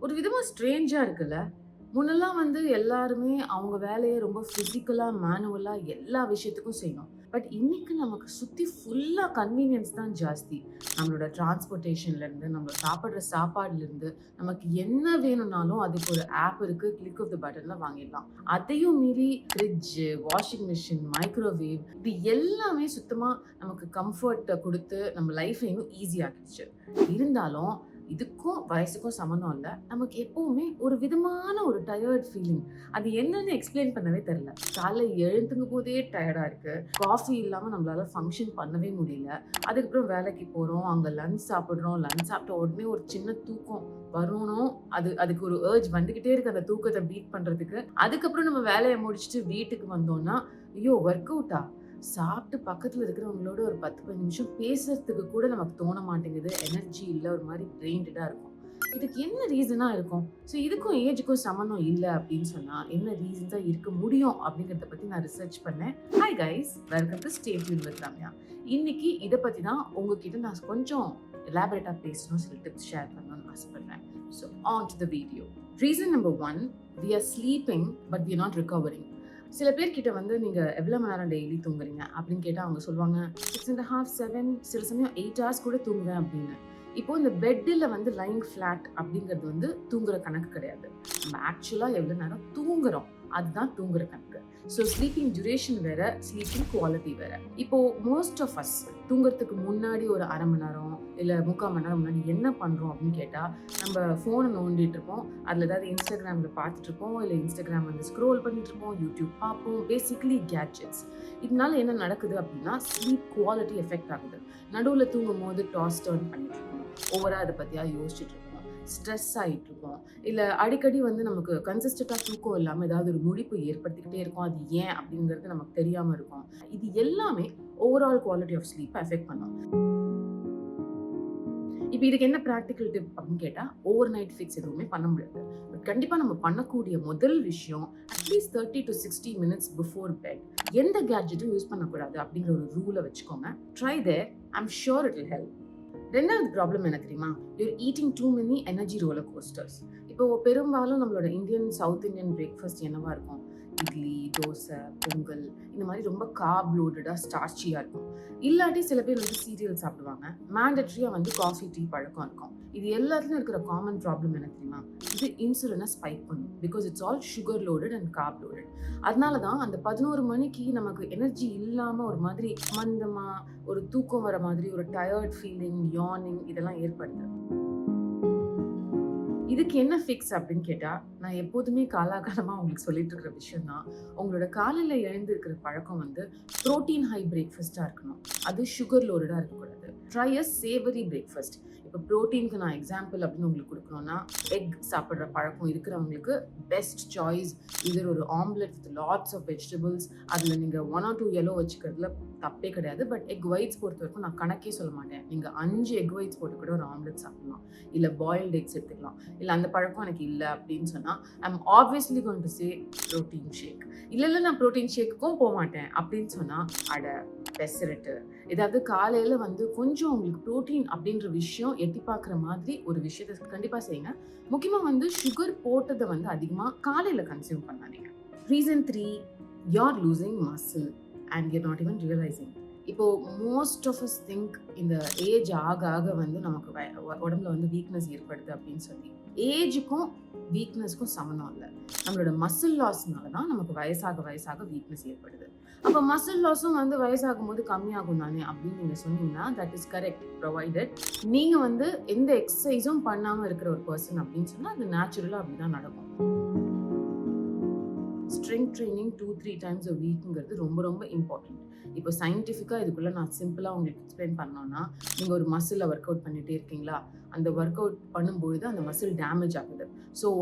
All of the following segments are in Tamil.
ஒரு விதமா ஸ்ட்ரேஞ்சா இருக்குல்ல. முன்னெல்லாம் வந்து எல்லாருமே அவங்க வேலைய ரொம்ப பிசிக்கலா, மேனுவலா எல்லா விஷயத்துக்கும் செய்யணும். பட் இன்னைக்கு நமக்கு சுத்தி ஃபுல்லா கன்வீனியன்ஸ் தான் ஜாஸ்தி. நம்மளோட டிரான்ஸ்போர்டேஷன்ல இருந்து, நம்ம சாப்பிடுற சாப்பாடுல இருந்து, நமக்கு என்ன வேணும்னாலும் அதுக்கு ஒரு ஆப் இருக்கு. கிளிக் ஆஃப் த பட்டன்ல வாங்கிடலாம். அதையும் மீறி ஃப்ரிட்ஜ், வாஷிங் மிஷின், மைக்ரோவேவ் இது எல்லாமே சுத்தமா நமக்கு கம்ஃபர்ட்ட குடுத்து நம்ம லைஃப்ப இன்னும் ஈஸி ஆக்கிடுச்சு. இருந்தாலும் இதுக்கும் வயசுக்கும் சம்மந்தம் இல்ல. நமக்கு எப்பவுமே ஒரு விதமான ஒரு டயர்ட் ஃபீலிங். அது என்னன்னு எக்ஸ்ப்ளைன் பண்ணவே தெரியல. காலைல எழுந்துக்கும்போதே டயர்டா இருக்கு. காஃபி இல்லாம நம்மளால ஃபங்ஷன் பண்ணவே முடியல. அதுக்கப்புறம் வேலைக்கு போறோம். அங்க லஞ்ச் சாப்பிடுறோம். லஞ்ச் சாப்பிட்ட உடனே ஒரு சின்ன தூக்கம் வரணும். அதுக்கு ஒரு அர்ஜ் வந்துகிட்டே இருக்கு அந்த தூக்கத்த பீட் பண்றதுக்கு. அதுக்கப்புறம் நம்ம வேலைய முடிச்சுட்டு வீட்டுக்கு வந்தோம்னா, ஐயோ! ஒர்க் அவுட்டா? சாப்பிட்டு பக்கத்துல இருக்கிறவங்களோட ஒரு 10, 15 நிமிஷம் பேசுறதுக்கு கூட நமக்கு தோண மாட்டேங்குது. எனர்ஜி இல்ல. ஒரு மாரி ட்ரெயின்டா இருக்கும். இதுக்கு என்ன ரீசனா இருக்கும்? இதுக்கும் ஏஜ்க்கும் சம்மந்தம் இல்ல அப்படின்னு சொன்னா, என்ன ரீசன்ஸா இருக்க முடியும் அப்படிங்கிறத பத்தி நான் ரிசர்ச் பண்ணேன். Hi guys! Welcome to stay tune with Ramya. இன்னைக்கு இத பத்தி தான் உங்ககிட்ட நான் கொஞ்சம் எலாபரேட்டா பேசணும், சில டிப்ஸ் ஷேர் பண்ணணும்னு ஆசைப்படுறேன். On to the video. Reason number 1, we are sleeping but we are not recovering. சில பேர்கிட்ட வந்து நீங்க எவ்வளவு மணி நேரம் டெய்லி தூங்குறீங்க அப்படின்னு கேட்டா அவங்க சொல்லுவாங்க 6 1/2, 7, சில சமயம் 8 ஹவர்ஸ் கூட தூங்குவேன் அப்படின்னு. இப்போ இந்த பெட்ல வந்து லைங் ஃபிளாட் அப்படிங்கிறது வந்து தூங்குற கணக்கு கிடையாது. நம்ம ஆக்சுவலா எவ்வளவு நேரம் தூங்குறோம் அதுதான் தூங்குற கணக்கு. ஸ்லீப்பிங் டியூரேஷன் வேற, ஸ்லீப்பிங் குவாலிட்டி வேற. இப்போ மோஸ்ட் ஆஃப் அஸ் தூங்குறதுக்கு முன்னாடி ஒரு 1/2 மணி நேரம் இல்ல 3/4 மணி நேரம் முன்னாடி என்ன பண்றோம் அப்படின்னு கேட்டா, நம்ம போனை நோண்டிட்டு இருப்போம். அதுல ஏதாவது இன்ஸ்டாகிராம்ல பார்த்துட்டு இருப்போம், இல்ல இன்ஸ்டாகிராம் வந்து ஸ்க்ரோல் பண்ணிட்டு இருப்போம், யூடியூப் பார்ப்போம். Basically gadgets. இதனால என்ன நடக்குது அப்படின்னா, ஸ்லீப் குவாலிட்டி எஃபெக்ட் ஆகுது. நடுவுல தூங்கும் போது டாஸ் டர்ன் பண்ணிட்டு இருக்கோம். ஓவரா அதை பத்தியா யோசிச்சுட்டு இருக்கோம். ஸ்ட்ரெஸ் ஆயிட்டு இருக்கோம். இல்ல அடிக்கடி வந்து நமக்கு கன்சிஸ்டன்டா தூக்கம் இல்லாம ஏதாவது ஒரு முழிப்பு ஏற்படுத்திக்கிட்டே இருக்கும். அது ஏன் அப்படிங்கிறது நமக்கு தெரியாம இருக்கும். இது எல்லாமே overall quality of sleep affect பண்ணும். இப்ப இதுக்கு என்ன பிராக்டிகல் டிப் அப்படின்னு கேட்டா, ஓவர் நைட் ஃபிக்ஸ் எதுவுமே பண்ண முடியாது. பட் கண்டிப்பா நம்ம பண்ணக்கூடிய முதல் விஷயம், at least 30 to 60 minutes before bed எந்த கேட்ஜெட்டும் யூஸ் பண்ணக்கூடாது அப்படிங்கிற ஒரு ரூலை வச்சுக்கோங்க. Try there. I'm sure it will help. ரெண்டாவது ப்ராப்ளம் என்ன தெரியுமா? You're eating too many energy roller coasters. இப்போ பெரும்பாலும் நம்மளோட இந்தியன், சவுத் இந்தியன் பிரேக்ஃபாஸ்ட் என்னவா இருக்கும்? இட்லி, தோசை, பொங்கல் இந்த மாதிரி ரொம்ப கார்ப் லோடடா, ஸ்டார்ச்சியா இருக்கும். இல்லாட்டி சில பேர் வந்து சீரியல் சாப்பிடுவாங்க. மேண்டட்ரியா வந்து காஃபி, டீ பழக்கம் இருக்கும். இது எல்லாத்துலயும் இருக்கிற காமன் ப்ராப்ளம் என்ன தெரியுமா? இது இன்சுலினை ஸ்பைக் பண்ணும். Because it's all sugar loaded and carb loaded. அதனால தான் அந்த 11 மணிக்கு நமக்கு எனர்ஜி இல்லாம ஒரு மாதிரி மந்தமா, ஒரு தூக்கம் வர மாதிரி, ஒரு டயர்ட் ஃபீலிங், யார்னிங் இதெல்லாம் ஏற்படுது. இதுக்கு என்ன ஃபிக்ஸ் அப்படின்னு கேட்டா, நான் எப்போதுமே காலாகாலமா உங்களுக்கு சொல்லிட்டு இருக்கிற விஷயம் தான். உங்களோட காலையில எழுந்து இருக்கிற பழக்கம் வந்து புரோட்டீன் ஹை பிரேக்ஃபாஸ்டா இருக்கணும். அது சுகர் லோடடா இருக்கக்கூடாது. Try a savoury breakfast. இப்போ புரோட்டீனுக்கு நான் எக்ஸாம்பிள் அப்படின்னு உங்களுக்கு கொடுக்கணும்னா, எக் சாப்பிட்ற பழக்கம் இருக்கிறவங்களுக்கு பெஸ்ட் சாய்ஸ் இதர் ஒரு omelette with lots of vegetables. அதில் நீங்கள் 1 or 2 yellow வச்சுக்கிறதுல தப்பே கிடையாது. பட் எக் ஒயிட்ஸ் பொறுத்த வரைக்கும் நான் கணக்கே சொல்ல மாட்டேன். நீங்கள் 5 எக் ஒயிட்ஸ் போட்டு கூட ஒரு ஆம்லெட் சாப்பிடலாம். இல்லை பாயில்டு எக்ஸ் எடுத்துக்கலாம். இல்லை அந்த பழக்கம் எனக்கு இல்லை அப்படின்னு சொன்னால், I'm obviously going to say protein shake. இல்லை நான் ப்ரோட்டீன் ஷேக்குக்கும் போக மாட்டேன் அப்படின்னு சொன்னால், அடை, பெசரட்டு, ஏதாவது காலையில் வந்து கொஞ்சம் உங்களுக்கு ப்ரோட்டீன் அப்படின்ற விஷயம் எட்டி பார்க்குற மாதிரி ஒரு விஷயத்தை கண்டிப்பாக செய்யுங்க. முக்கியமாக வந்து சுகர் போட்டதை வந்து அதிகமாக காலையில் கன்சியூம் பண்ணாதீங்க. Reason 3, you're losing muscle and you're not even realizing. இப்போ மோஸ்ட் ஆஃப் அஸ் திங்க் இந்த ஏஜ் ஆக ஆக வந்து நமக்கு உடம்புல வந்து வீக்னஸ் ஏற்படுது அப்படின்னு சொல்லி. ஏஜுக்கும் வீக்னஸ்க்கும் சம்மந்தம் இல்லை. நம்மளோட மசில் லாஸ்னால தான் நமக்கு வயசாக வயசாக வீக்னஸ் ஏற்படுது. அப்போ மசில் லாஸும் வந்து வயசாகும் போது கம்மியாகும் தானே அப்படின்னு நீங்க சொன்னீங்கன்னா, தட் இஸ் கரெக்ட், ப்ரொவைடட் நீங்க வந்து எந்த எக்ஸசைஸும் பண்ணாம இருக்கிற ஒரு பர்சன் அப்படின்னு சொன்னா அது நேச்சுரலா அப்படிதான் நடக்கும். ஸ்ட்ரெங்த் ட்ரைனிங் 2-3 times a weekங்கிறது ரொம்ப ரொம்ப இம்பார்ட்டன்ட். இப்போ சயின்டிஃபிக்காக இதுக்குள்ளே நான் சிம்பிளாக உங்களுக்கு எக்ஸ்பிளைன் பண்ணோன்னா, நீங்கள் ஒரு மசிலில் ஒர்க் அவுட் பண்ணிகிட்டே இருக்கீங்களா, அந்த ஒர்க் அவுட் பண்ணும்பொழுது அந்த மசில் டேமேஜ் ஆகுது.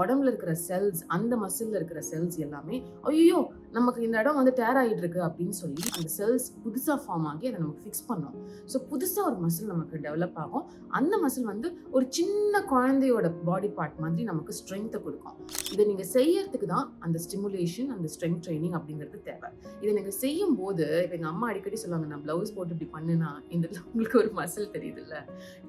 உடம்புல இருக்கிற செல்ஸ், அந்த மசிலில் இருக்கிற செல்ஸ் எல்லாமே ஐயோ நமக்கு இந்த இடம் வந்து டேர் ஆகிட்டு இருக்கு அப்படின்னு சொல்லி அந்த செல்ஸ் புதுசாக ஃபார்ம் ஆகி அதை நமக்கு ஃபிக்ஸ் பண்ணோம். புதுசாக ஒரு மசில் நமக்கு டெவலப் ஆகும். அந்த மசில் வந்து ஒரு சின்ன குழந்தையோட பாடி பார்ட் மாதிரி நமக்கு ஸ்ட்ரென்த்தை கொடுக்கும். இதை நீங்கள் செய்யறதுக்கு தான் அந்த ஸ்டிமுலேஷன், அந்த ஸ்ட்ரென்த் ட்ரைனிங் அப்படிங்கிறது தேவை. இதை நீங்கள் செய்யும் போது, இப்போ எங்கள் அம்மா அடிக்கடி சொல்லுவாங்க, நான் ப்ளவுஸ் போட்டு இப்படி பண்ணுனா இந்த உங்களுக்கு ஒரு மசில் தெரியுது இல்லை,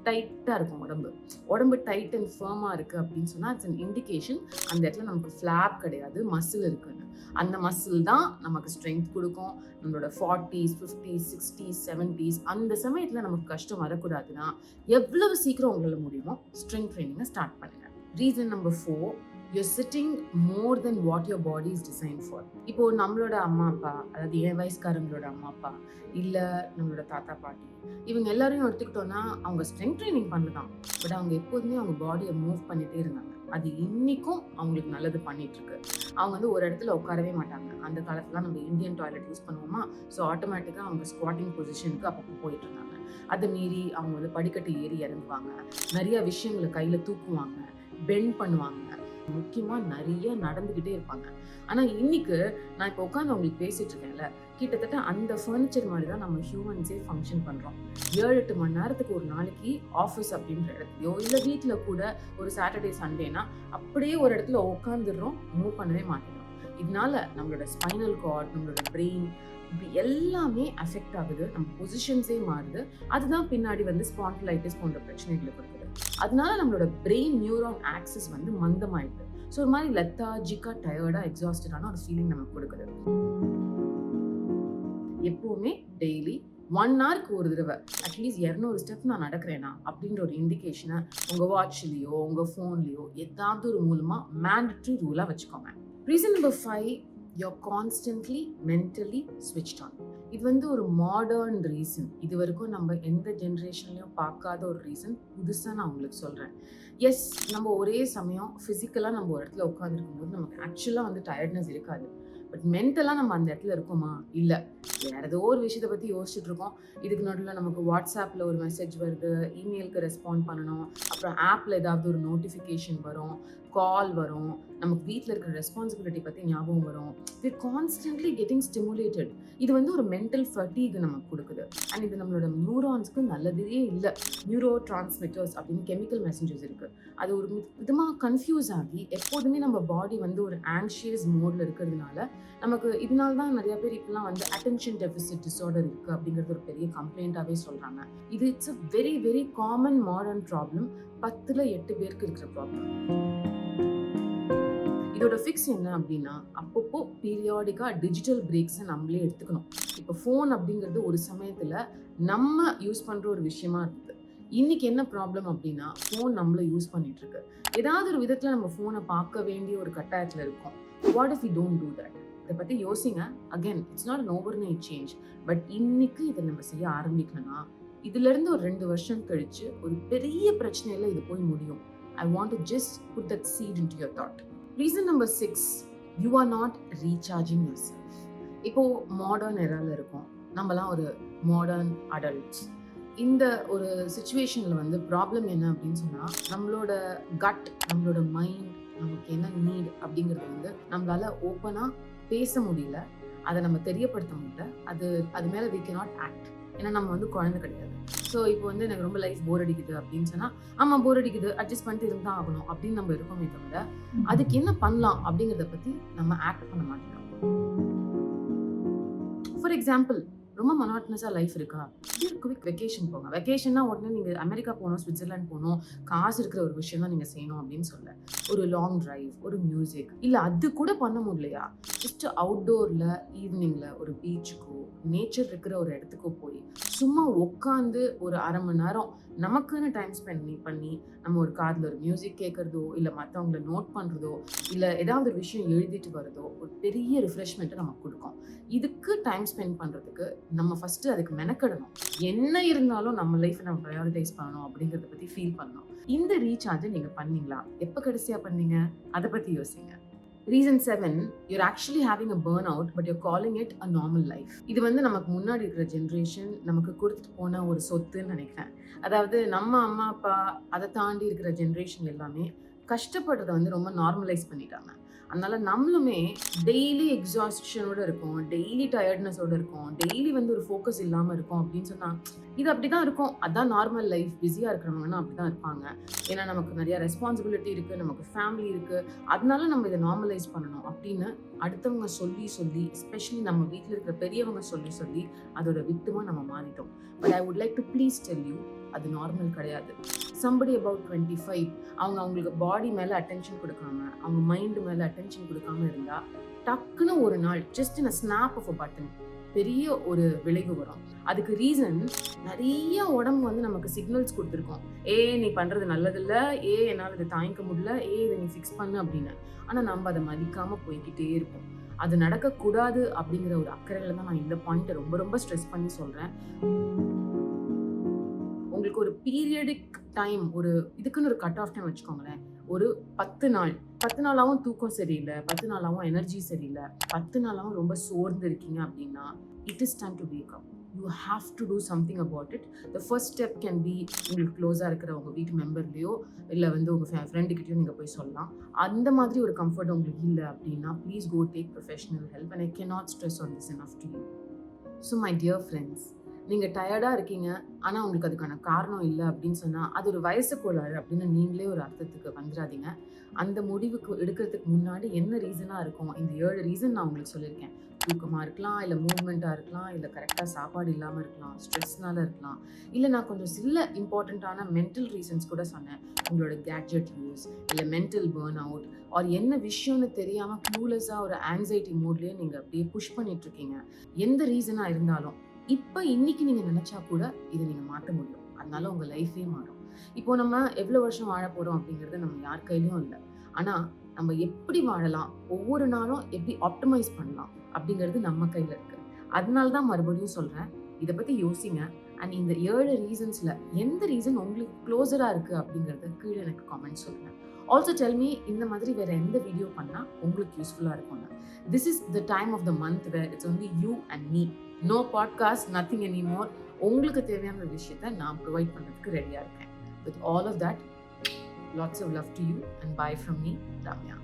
டைட்டாக இருக்கும் உடம்பு. உடம்பு டைட் அண்ட் ஃபர்மாக இருக்குது அப்படின்னு சொன்னால் இட்ஸ் அன் இண்டிகேஷன் அந்த இடத்துல நமக்கு ஃப்ளாப் கிடையாது, மசில் இருக்குன்னு. அந்த மசில் தான் நமக்கு ஸ்ட்ரென்த் கொடுக்கும். நம்மளோட 40s 50s 60s 70s அந்த சமயத்தில் நமக்கு கஷ்டம் வரக்கூடாதுன்னா எவ்வளவு சீக்கிரம் உங்களால் முடியுமோ ஸ்ட்ரென்த் ட்ரைனிங்கை ஸ்டார்ட் பண்ணுங்க. Reason number 4, you're sitting more than what your body is designed for. இப்போ நம்மளோட அம்மா அப்பா, அதாவது என் வயசுக்காரங்களோட அம்மா அப்பா, இல்லை நம்மளோட தாத்தா பாட்டி, இவங்க எல்லாரையும் எடுத்துக்கிட்டோன்னா அவங்க ஸ்ட்ரென்த் ட்ரைனிங் பண்ணலாம். பட் அவங்க எப்போதுமே அவங்க பாடியை மூவ் பண்ணிகிட்டே இருந்தாங்க. அது இன்னைக்கும் அவங்களுக்கு நல்லது பண்ணிட்டு இருக்கு. அவங்க வந்து ஒரு இடத்துல உட்காரவே மாட்டாங்க. அந்த காலத்துல நம்ம இந்தியன் டாய்லெட் யூஸ் பண்ணுவோமா, ஸோ ஆட்டோமேட்டிக்காக அவங்க ஸ்குவாட்டிங் பொசிஷனுக்கு அப்பப்போ போயிட்டு இருந்தாங்க. அதை மீறி அவங்க வந்து படிக்கட்டு ஏறி இறங்குவாங்க, நிறைய விஷயங்களை கையில் தூக்குவாங்க, பெண்ட் பண்ணுவாங்க, முக்கியமாக நிறைய நடந்துக்கிட்டே இருப்பாங்க. ஆனால் இன்னைக்கு நான் இப்போ உட்காந்து அவங்களுக்கு பேசிட்டு இருக்கேன்ல, கிட்டத்தட்ட அந்த ஃபர்னிச்சர் மாதிரி தான் நம்ம ஹியூமன்ஸே ஃபங்க்ஷன் பண்ணுறோம். 7-8 மணி நேரத்துக்கு ஒரு நாளைக்கு ஆஃபீஸ் அப்படின்ற இடத்துலையோ இல்லை வீட்டில் கூட ஒரு சாட்டர்டே சண்டேனா அப்படியே ஒரு இடத்துல உட்காந்துடுறோம், மூவ் பண்ணவே மாட்டேங்கிறோம். இதனால நம்மளோட ஸ்பைனல் கார்ட், நம்மளோட பிரெயின், இப்படி எல்லாமே அஃபெக்ட் ஆகுது. நம்ம பொசிஷன்ஸே மாறுது. அதுதான் பின்னாடி வந்து ஸ்பாண்டிலைட்டிஸ் போன்ற பிரச்சனைகளை கொடுக்குது. அதனால நம்மளோட பிரெயின் நியூரான் ஆக்சஸ் வந்து மந்தமாயிடுது. ஸோ ஒரு மாதிரி லெத்தாஜிக்கா, டயர்டா, எக்ஸாஸ்டடான ஒரு ஃபீலிங் நமக்கு கொடுக்குது. எப்பவுமே டெய்லி 1 ஹவருக்கு ஒரு தடவை அட்லீஸ்ட் 200 ஸ்டெப் நான் நடக்கிறேனா அப்படின்ற ஒரு இண்டிகேஷனை உங்கள் வாட்ச்லேயோ உங்கள் ஃபோன்லேயோ ஏதாவது ஒரு மூலமாக மேண்டட்ரி ரூலாக வச்சுக்கோங்க. Reason number 5, you're constantly mentally switched on. இது வந்து ஒரு மாடர்ன் ரீசன். இது வரைக்கும் நம்ம எந்த ஜென்ரேஷன்லையும் பார்க்காத ஒரு ரீசன். புதுசாக நான் உங்களுக்கு சொல்கிறேன். எஸ், நம்ம ஒரே சமயம் ஃபிசிக்கலாக நம்ம ஒரு இடத்துல உட்காந்துருக்கும் போது நமக்கு ஆக்சுவலாக வந்து டயர்ட்னஸ் இருக்காது. பட் மென்டலாக நம்ம அந்த இடத்துல இருக்கோமா? இல்லை, வேறு ஏதோ ஒரு விஷயத்தை பற்றி யோசிச்சுட்டு இருக்கோம். இதுக்கு நடுவில் நமக்கு வாட்ஸ்அப்பில் ஒரு மெசேஜ் வருது, இமெயிலுக்கு ரெஸ்பாண்ட் பண்ணணும், அப்புறம் ஆப்பில் ஏதாவது ஒரு நோட்டிஃபிகேஷன் வரும், கால் வரும், நமக்கு வீட்டில் இருக்கிற ரெஸ்பான்சிபிலிட்டி பற்றி ஞாபகம் வரும். we're constantly getting stimulated. இது வந்து ஒரு மென்டல் ஃபட்டீக் நமக்கு கொடுக்குது. அண்ட் இது நம்மளோட நியூரான்ஸ்க்கு நல்லதே இல்லை. நியூரோ டிரான்ஸ்மிட்டர்ஸ் அப்படின்னு கெமிக்கல் மெசேஞ்சர்ஸ் இருக்குது. அது ஒரு விதமாக கன்ஃபியூஸ் ஆகி எப்போதுமே நம்ம பாடி வந்து ஒரு ஆங்ஷியஸ் மோடில் இருக்கிறதுனால நமக்கு இதனால தான் நிறைய பேர் இப்பெல்லாம் வந்து அட்டென்ஷன் டெஃபிசிட் டிஸார்டர் இருக்குது அப்படிங்கிறது ஒரு பெரிய கம்ப்ளைண்ட்டாகவே சொல்கிறாங்க. இது it's a very very common modern problem. 10ல் 8 பேருக்கு இருக்கிற ப்ராப்ளம். இதோட ஃபிக்ஸ் என்ன அப்படின்னா, அப்பப்போ பீரியாடிக்காக டிஜிட்டல் பிரேக்ஸை நம்மளே எடுத்துக்கணும். இப்போ ஃபோன் அப்படிங்கிறது ஒரு சமயத்தில் நம்ம யூஸ் பண்ணுற ஒரு விஷயமா இருக்குது. இன்னைக்கு என்ன ப்ராப்ளம் அப்படின்னா, ஃபோன் நம்மளை யூஸ் பண்ணிட்டு இருக்கு. ஏதாவது ஒரு விதத்தில் நம்ம ஃபோனை பார்க்க வேண்டிய ஒரு கட்டாயத்தில் இருக்கோம். What if we don't do that? இதை பற்றி யோசிங்க. Again, it's not an overnight change. But இன்னைக்கு இதை நம்ம செய்ய ஆரம்பிக்கணும்னா இதுலேருந்து ஒரு 2 வருஷம் கழிச்சு ஒரு பெரிய பிரச்சனையில் இது போய் முடியும். I want to just put that seed into your thought. Reason number 6, you are not recharging yourself. இப்போ மாடர்ன் எரால இருக்கும், நம்மலாம் ஒரு மாடர்ன் அடல்ட்ஸ். இந்த ஒரு சுச்சுவேஷனில் வந்து ப்ராப்ளம் என்ன அப்படின்னு சொன்னால், நம்மளோட கட், நம்மளோட மைண்ட், நமக்கு என்ன நீட் அப்படிங்கிறது வந்து நம்மளால ஓப்பனாக பேச முடியல, அதை நம்ம தெரியப்படுத்த முடியல. அது மேலே we cannot act. ஏன்னா நம்ம வந்து குழந்தை கிடையாது. ஸோ இப்போ வந்து எனக்கு ரொம்ப லைஃப் போர் அடிக்குது அப்படின்னு சொன்னால், ஆமாம் போர் அடிக்குது, அட்ஜஸ்ட் பண்ணிட்டு இருந்தால் ஆகணும் அப்படின்னு நம்ம இருக்கோமே தவிர அதுக்கு என்ன பண்ணலாம் அப்படிங்கிறத பற்றி நம்ம ஆக்ட் பண்ண மாட்டோம். ஃபார் எக்ஸாம்பிள், ரொம்ப மொனாட்டனஸாக லைஃப் இருக்கா, குவிக் வெக்கேஷன் போங்க. வெக்கேஷன்னா உடனே நீங்கள் அமெரிக்கா போகணும், சுவிட்சர்லாந்து போகணும், காசு இருக்கிற ஒரு விஷயம் தான் நீங்கள் செய்யணும் அப்படின்னு சொல்ல. ஒரு லாங் டிரைவ், ஒரு மியூசிக், இல்லை அது கூட பண்ண முடியலையா, ஜஸ்ட் அவுட்டோரில் ஈவினிங்கில் ஒரு பீச்சுக்கோ நேச்சர் இருக்கிற ஒரு இடத்துக்கோ போய் சும்மா உட்காந்து ஒரு 1/2 மணி நேரம் நமக்குன்னு டைம் ஸ்பெண்ட் பண்ணி நம்ம ஒரு காதில் ஒரு மியூசிக் கேட்குறதோ, இல்லை மற்றவங்களை நோட் பண்ணுறதோ, இல்லை ஏதாவது ஒரு விஷயம் எழுதிட்டு வரதோ ஒரு பெரிய ரிஃப்ரெஷ்மெண்ட்டை நமக்கு கொடுக்கும். இதுக்கு டைம் ஸ்பெண்ட் பண்ணுறதுக்கு நம்ம ஃபஸ்ட்டு அதுக்கு மெனக்கெடணும். என்ன இருந்தாலும் நம்ம லைஃப்பை நம்ம ப்ரையாரிட்டைஸ் பண்ணணும் அப்படிங்கிறத பற்றி ஃபீல் பண்ணணும். இந்த ரீசார்ஜை நீங்கள் பண்ணீங்களா? எப்போ கடைசியாக பண்ணீங்க? அதை பற்றி யோசிங்க. Reason 7, you're actually having a burnout but you're calling it a normal life. இது வந்து நமக்கு முன்னாடி இருக்கிற ஜென்ரேஷன் நமக்கு கொடுத்துட்டு போன ஒரு சொத்துன்னு நினைக்கிறேன். அதாவது நம்ம அம்மா அப்பா அதை தாண்டி இருக்கிற ஜென்ரேஷன் எல்லாமே கஷ்டப்படுறதை வந்து ரொம்ப நார்மலைஸ் பண்ணிட்டாங்க. அதனால நம்மளுமே டெய்லி எக்ஸாஸ்ஷனோட இருக்கும், டெய்லி டயர்ட்னஸோட இருக்கும், டெய்லி வந்து ஒரு ஃபோக்கஸ் இல்லாமல் இருக்கும் அப்படின்னு சொன்னால் இது அப்படிதான் இருக்கும். அதான் நார்மல் லைஃப். பிஸியா இருக்கிறவங்கன்னா அப்படிதான் இருப்பாங்க. ஏன்னா நமக்கு நிறைய ரெஸ்பான்சிபிலிட்டி இருக்கு, நமக்கு ஃபேமிலி இருக்கு. அதனால நம்ம இதை நார்மலைஸ் பண்ணணும் அப்படின்னு அடுத்தவங்க சொல்லி சொல்லி, எஸ்பெஷலி நம்ம வீட்டில் இருக்கிற பெரியவங்க சொல்லி சொல்லி அதோட விக்டிமா நம்ம மாறிட்டோம். But I would like to please tell you, அது நார்மல் கிடையாது. சம்படி அபவுட் 25 அவங்களுக்கு பாடி மேல அட்டென்ஷன் கொடுக்காம, அவங்க மைண்ட் மேல அட்டென்ஷன் கொடுக்காம இருந்தா டக்குன்னு ஒரு நாள் just in a snap of a button பெரிய ஒரு விளைவு வரும். அதுக்கு ரீசன் நிறைய உடம்பு வந்து நமக்கு சிக்னல்ஸ் கொடுத்துருக்கோம். நீ பண்றது நல்லதில்ல, என்னால் இதை தாங்கிக்க முடியல, இதை நீ ஃபிக்ஸ் பண்ணு அப்படின்னு. ஆனா நம்ம அதை மதிக்காம போய்கிட்டே இருப்போம். அது நடக்கக்கூடாது அப்படிங்கிற ஒரு அக்கறையில தான் நான் இந்த பாயிண்ட்டை ரொம்ப ரொம்ப ஸ்ட்ரெஸ் பண்ணி சொல்றேன். உங்களுக்கு ஒரு பீரியடிக் டைம், ஒரு இதுக்குன்னு ஒரு கட் ஆஃப் டைம் வச்சுக்கோங்களேன். ஒரு 10 நாள் 10 நாளாவும் தூக்கம் சரியில்லை, 10 நாளாவும் எனர்ஜி சரியில்லை, 10 நாளாவும் ரொம்ப சோர்ந்து இருக்கீங்க அப்படின்னா it is time to wake up. You have to do something about it. The first step can be உங்களுக்கு க்ளோஸாக இருக்கிற உங்கள் வீட்டு மெம்பர்லேயோ இல்லை வந்து உங்கள் ஃப்ரெண்டுக்கிட்டையோ நீங்கள் போய் சொல்லலாம். அந்த மாதிரி ஒரு கம்ஃபர்ட் உங்களுக்கு இல்லை அப்படின்னா please go take professional help. And I cannot stress on this enough to you. So my dear friends, நீங்கள் டயர்டாக இருக்கீங்க ஆனால் உங்களுக்கு அதுக்கான காரணம் இல்லை அப்படின்னு சொன்னால் அது ஒரு வயசு கோளாறு அப்படின்னு நீங்களே ஒரு அர்த்தத்துக்கு வந்துடாதீங்க. அந்த முடிவுக்கு எடுக்கிறதுக்கு முன்னாடி என்ன ரீசனாக இருக்கும், இந்த 7 ரீசன் நான் உங்களுக்கு சொல்லியிருக்கேன். தூக்கமாக இருக்கலாம், இல்லை மூவ்மெண்ட்டாக இருக்கலாம், இல்லை கரெக்டாக சாப்பாடு இல்லாமல் இருக்கலாம், ஸ்ட்ரெஸ்னால இருக்கலாம், இல்லை நான் கொஞ்சம் சில இம்பார்ட்டண்ட்டான மென்டல் ரீசன்ஸ் கூட சொன்னேன். உங்களோட கேட்ஜெட் யூஸ், இல்லை மென்டல் பேர்ன் அவுட், ஆர் என்ன விஷயம்னு தெரியாமல் க்ளூலெஸ்ஸாக ஒரு ஆங்ஸைட்டி மூட்லேயே நீங்கள் அப்படியே புஷ் பண்ணிட்டுருக்கீங்க. எந்த ரீசனாக இருந்தாலும் இப்போ இன்னைக்கு நீங்கள் நினச்சா கூட இதை நீங்கள் மாற்ற முடியும். அதனால உங்கள் லைஃபே மாறும். இப்போ நம்ம எவ்வளோ வருஷம் வாழ போகிறோம் அப்படிங்கிறது நம்ம யார் கையிலையும் இல்லை. ஆனால் நம்ம எப்படி வாழலாம், ஒவ்வொரு நாளும் எப்படி ஆப்டிமைஸ் பண்ணலாம் அப்படிங்கிறது நம்ம கையில் இருக்குது. அதனால தான் மறுபடியும் சொல்கிறேன், இதை பற்றி யோசிங்க. அண்ட் இந்த 7 ரீசன்ஸில் எந்த ரீசன் உங்களுக்கு க்ளோஸராக இருக்குது அப்படிங்கிறத கீழே எனக்கு காமெண்ட் சொல்லுங்கள். ஆல்சோ டெல் மீ இந்த மாதிரி வேறு எந்த வீடியோ பண்ணால் உங்களுக்கு யூஸ்ஃபுல்லாக இருக்கும்னு. This is the time of the month where it's only you and me. No podcast, nothing anymore. உங்களுக்கு தேவையான ஒரு விஷயத்தை நான் ப்ரொவைட் பண்ணுறதுக்கு ரெடியாக இருக்கேன். With all of that, lots of love to you and bye from me, Ramya.